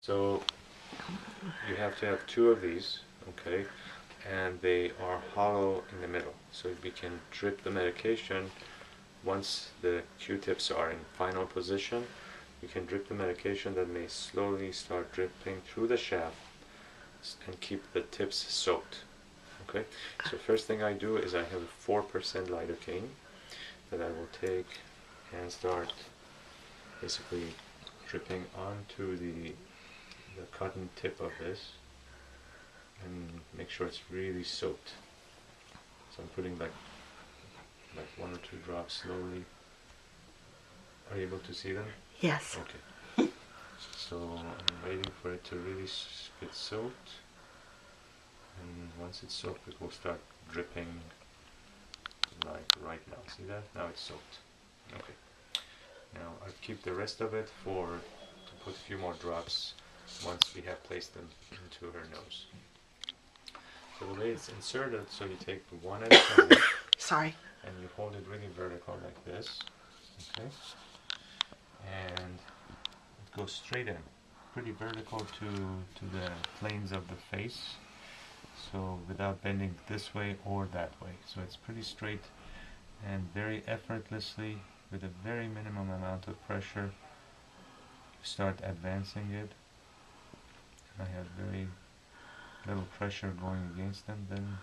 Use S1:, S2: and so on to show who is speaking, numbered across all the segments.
S1: So you have to have two of these, okay, and they are hollow in the middle. So we can drip the medication once the Q-tips are in final position. We can drip the medication that may slowly start dripping through the shaft and keep the tips soaked. Okay, so first thing I do is I have a 4% lidocaine that I will take and start basically dripping onto the cotton tip of this and make sure it's really soaked. So I'm putting like 1 or 2 drops slowly. Are you able to see them?
S2: Yes.
S1: Okay. So I'm waiting for it to really get soaked, and once it's soaked it will start dripping like right now. See that? Now it's soaked. Okay. Now I'll keep the rest of it to put a few more drops once we have placed them into her nose. So the way it's inserted, so you take one at a time.
S2: Sorry.
S1: And you hold it really vertical like this, okay? And it goes straight in, pretty vertical to the planes of the face, so without bending this way or that way. So it's pretty straight and very effortlessly, with a very minimum amount of pressure, you start advancing it. I have very little pressure going against them, then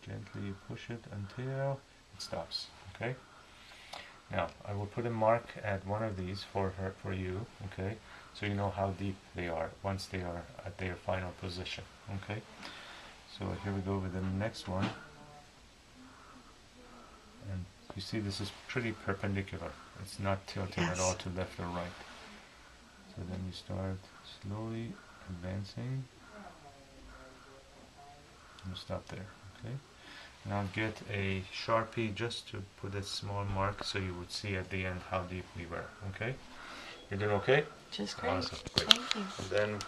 S1: gently you push it until it stops. Okay, now I will put a mark at one of these for you, okay, so you know how deep they are once they are at their final position. Okay, so here we go with the next one, and you see this is pretty perpendicular, it's not tilting at all to left or right. So then you start slowly advancing and stop there. Okay, now get a Sharpie just to put a small mark so you would see at the end how deep we were. Okay, you're doing okay?
S2: Just great.
S1: Awesome. Great.
S2: Thank you.
S1: And then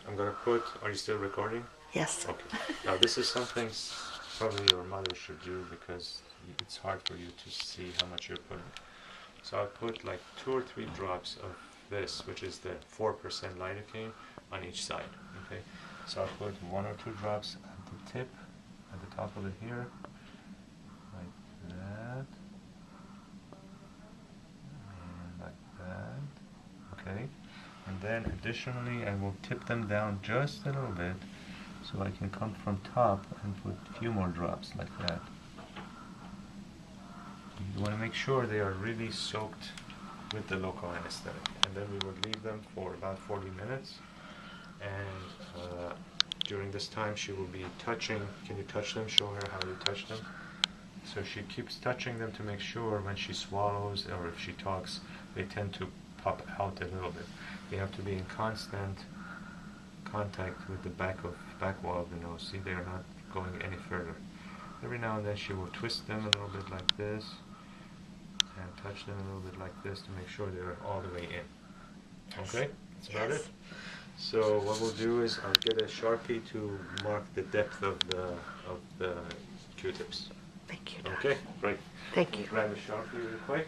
S1: I'm gonna put, are you still recording?
S2: Yes.
S1: Okay, now this is something probably your mother should do because it's hard for you to see how much you're putting. So I'll put like 2 or 3 drops of this, which is the 4% lidocaine, on each side. Okay, so I'll put 1 or 2 drops at the tip, at the top of it here, like that, and like that. Okay, and then additionally I will tip them down just a little bit so I can come from top and put a few more drops like that. You want to make sure they are really soaked with the local anesthetic, and then we would leave them for about 40 minutes, and during this time she will be touching. Can you touch them? Show her how you touch them. So she keeps touching them to make sure when she swallows or if she talks they tend to pop out a little bit. They have to be in constant contact with the back wall of the nose. See, they are not going any further. Every now and then she will twist them a little bit like this and touch them a little bit like this to make sure they're all the way in. Okay, that's about it. So what we'll do is I'll get a Sharpie to mark the depth of the Q-tips.
S2: Thank you.
S1: Okay, great.
S2: Thank you.
S1: Grab a Sharpie real quick.